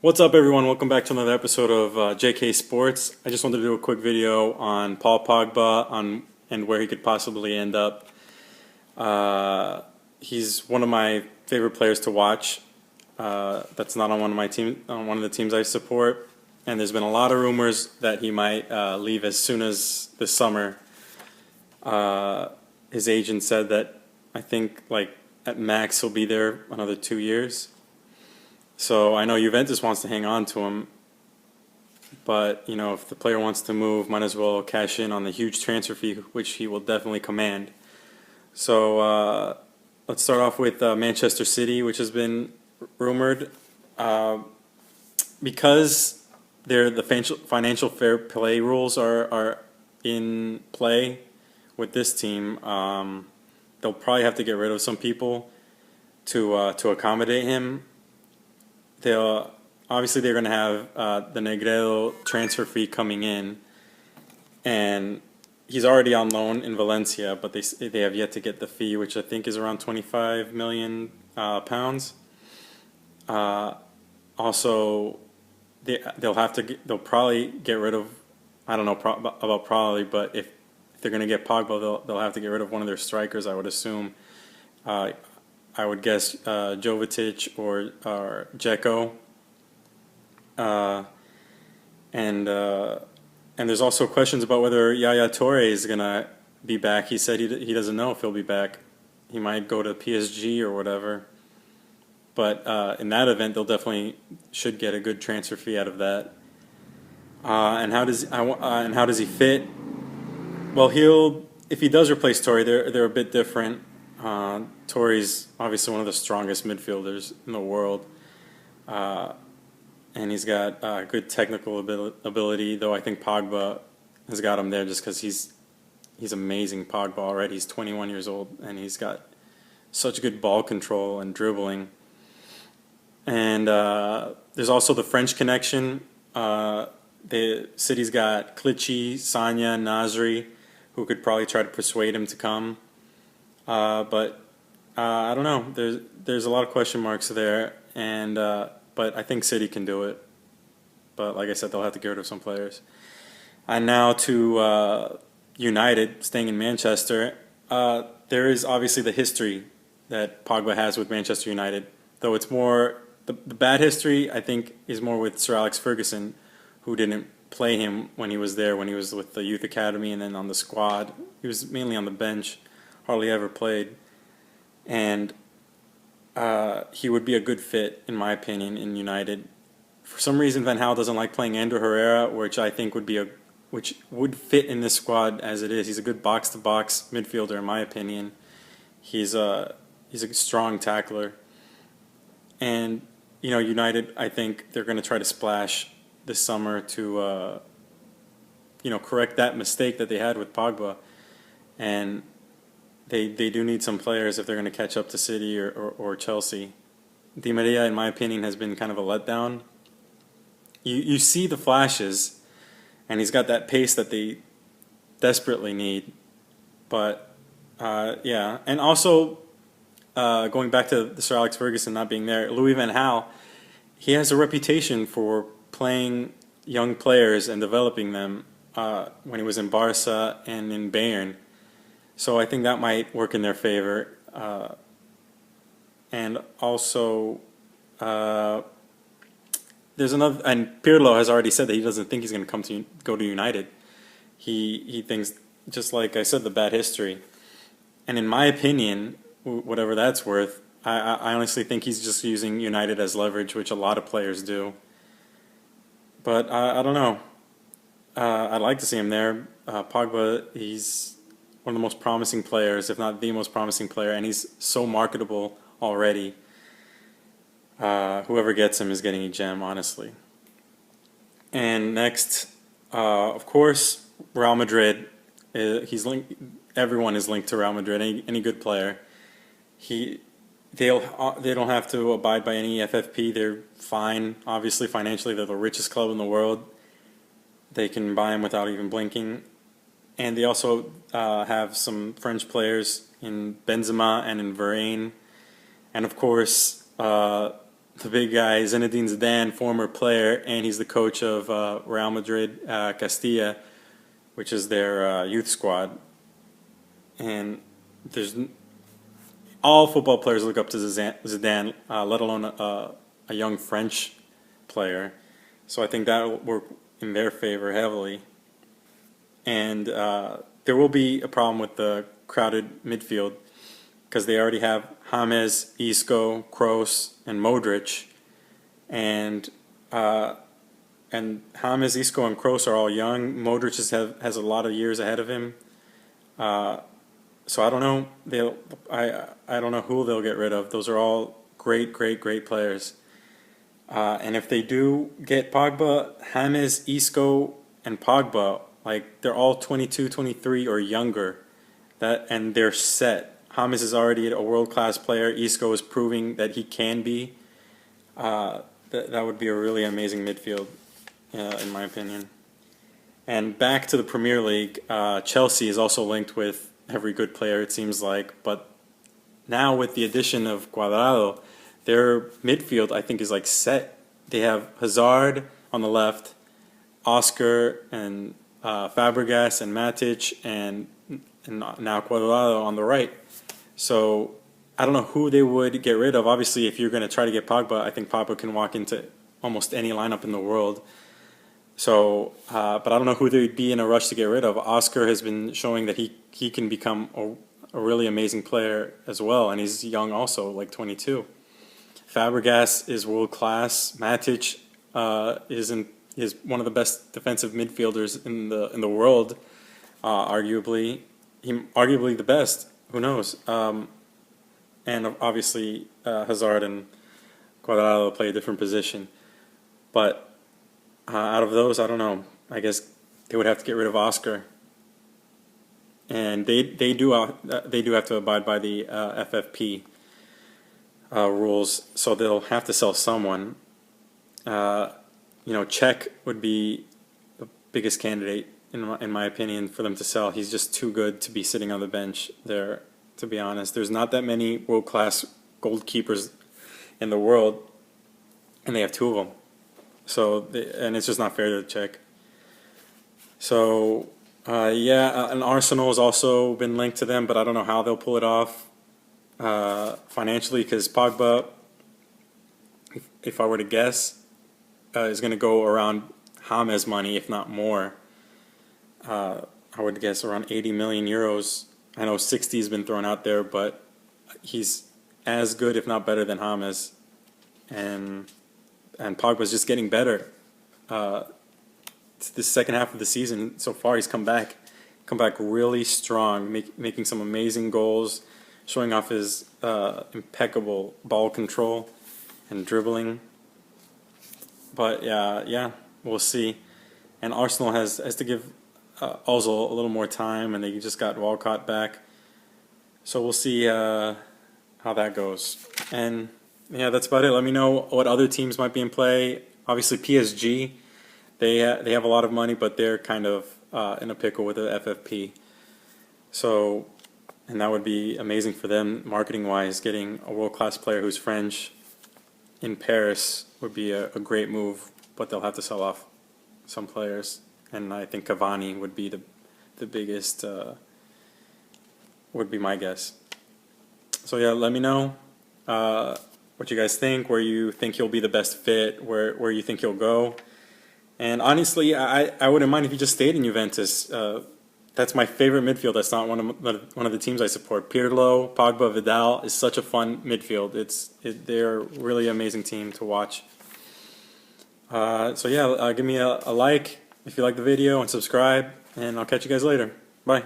What's up, everyone? Welcome back to another episode of JK Sports. I just wanted to do a quick video on Paul Pogba and where he could possibly end up. He's one of my favorite players to watch. That's not on one of the teams I support. And there's been a lot of rumors that he might leave as soon as this summer. His agent said that I think at max he'll be there another 2 years. So I know Juventus wants to hang on to him, but if the player wants to move, might as well cash in on the huge transfer fee, which he will definitely command. So let's start off with Manchester City, which has been rumored because the financial fair play rules are in play with this team. They'll probably have to get rid of some people to accommodate him. Obviously they're going to have the Negredo transfer fee coming in, and he's already on loan in Valencia, but they have yet to get the fee, which I think is around 25 million pounds. Also, they'll probably get rid of, I don't know about probably, but if they're going to get Pogba, they'll have to get rid of one of their strikers, I would assume. I would guess Jovetic or Dzeko, and there's also questions about whether Yaya Toure is gonna be back. He said he doesn't know if he'll be back. He might go to PSG or whatever. But in that event, they'll definitely should get a good transfer fee out of that. And how does he fit? Well, if he does replace Toure, they're a bit different. Torre's obviously one of the strongest midfielders in the world, and he's got good technical ability, though I think Pogba has got him there just because he's amazing. Pogba already, he's 21 years old, and he's got such good ball control and dribbling. And there's also the French connection. The city's got Clichy, Sagna, Nasri, who could probably try to persuade him to come. But I don't know. There's a lot of question marks there, and but I think City can do it. But like I said, they'll have to get rid of some players. And now to United, staying in Manchester. There is obviously the history that Pogba has with Manchester United, though it's more the bad history. I think is more with Sir Alex Ferguson, who didn't play him when he was there, when he was with the youth academy and then on the squad. He was mainly on the bench. Hardly ever played, and he would be a good fit, in my opinion, in United. For some reason, Van Gaal doesn't like playing Ander Herrera, which I think which would fit in this squad as it is. He's a good box-to-box midfielder, in my opinion. He's a strong tackler, and United, I think they're going to try to splash this summer to correct that mistake that they had with Pogba, and They do need some players if they're going to catch up to City or Chelsea. Di Maria, in my opinion, has been kind of a letdown. You see the flashes, and he's got that pace that they desperately need. But, yeah. And also, going back to the Sir Alex Ferguson not being there, Louis van Gaal, he has a reputation for playing young players and developing them when he was in Barca and in Bayern. So I think that might work in their favor. And also, there's another, and Pirlo has already said that he doesn't think he's going to go to United. He thinks, just like I said, the bad history. And in my opinion, whatever that's worth, I honestly think he's just using United as leverage, which a lot of players do. But I don't know. I'd like to see him there. Pogba, he's one of the most promising players, if not the most promising player, and he's so marketable already. Whoever gets him is getting a gem, honestly. And next, of course, Real Madrid. Everyone is linked to Real Madrid. Any good player. They don't have to abide by any FFP. They're fine. Obviously, financially, they're the richest club in the world. They can buy him without even blinking. And they also have some French players in Benzema and in Varane. And of course, the big guy, Zinedine Zidane, former player, and he's the coach of Real Madrid Castilla, which is their youth squad. And there's all football players look up to Zidane, let alone a young French player. So I think that will work in their favor heavily. And there will be a problem with the crowded midfield because they already have James, Isco, Kroos, and Modric. And James, Isco, and Kroos are all young. Modric has a lot of years ahead of him. So I don't know. I don't know who they'll get rid of. Those are all great players. And if they do get Pogba, James, Isco, and Pogba, like they're all 22, 23 or younger, and they're set. James is already a world-class player. Isco is proving that he can be. That would be a really amazing midfield, in my opinion. And back to the Premier League, Chelsea is also linked with every good player, it seems like. But now with the addition of Cuadrado, their midfield, I think, is like set. They have Hazard on the left, Oscar and Fabregas and Matic, and now Cuadrado on the right. So I don't know who they would get rid of. Obviously, if you're going to try to get Pogba, I think Pogba can walk into almost any lineup in the world. So, but I don't know who they'd be in a rush to get rid of. Oscar has been showing that he can become a really amazing player as well, and he's young also, like 22. Fabregas is world class. Matic is one of the best defensive midfielders in the world, arguably the best. Who knows? And obviously Hazard and Cuadrado play a different position, but out of those, I don't know. I guess they would have to get rid of Oscar, and they do have to abide by the FFP rules, so they'll have to sell someone. Czech would be the biggest candidate in my opinion for them to sell. He's just too good to be sitting on the bench there. To be honest, there's not that many world-class goalkeepers in the world, and they have two of them. So, and it's just not fair to the Czech. So, and Arsenal has also been linked to them, but I don't know how they'll pull it off financially, because Pogba, if I were to guess, is going to go around James money, if not more. I would guess around 80 million euros. I know 60 has been thrown out there, but he's as good, if not better, than James. And Pogba's just getting better. This second half of the season, so far, he's come back really strong, making some amazing goals, showing off his impeccable ball control and dribbling. But yeah, we'll see. And Arsenal has to give Ozil a little more time, and they just got Walcott back. So we'll see how that goes. And yeah, that's about it. Let me know what other teams might be in play. Obviously, PSG, they have a lot of money, but they're kind of in a pickle with the FFP. So, and that would be amazing for them marketing-wise. Getting a world-class player who's French in Paris would be a great move, but they'll have to sell off some players. And I think Cavani would be the biggest, would be my guess. So yeah, let me know what you guys think, where you think he'll be the best fit, where you think he'll go. And honestly, I wouldn't mind if he just stayed in Juventus. That's my favorite midfield. That's not one of the teams I support. Pirlo, Pogba, Vidal is such a fun midfield. They're a really amazing team to watch. So yeah, give me a like if you like the video and subscribe, and I'll catch you guys later. Bye.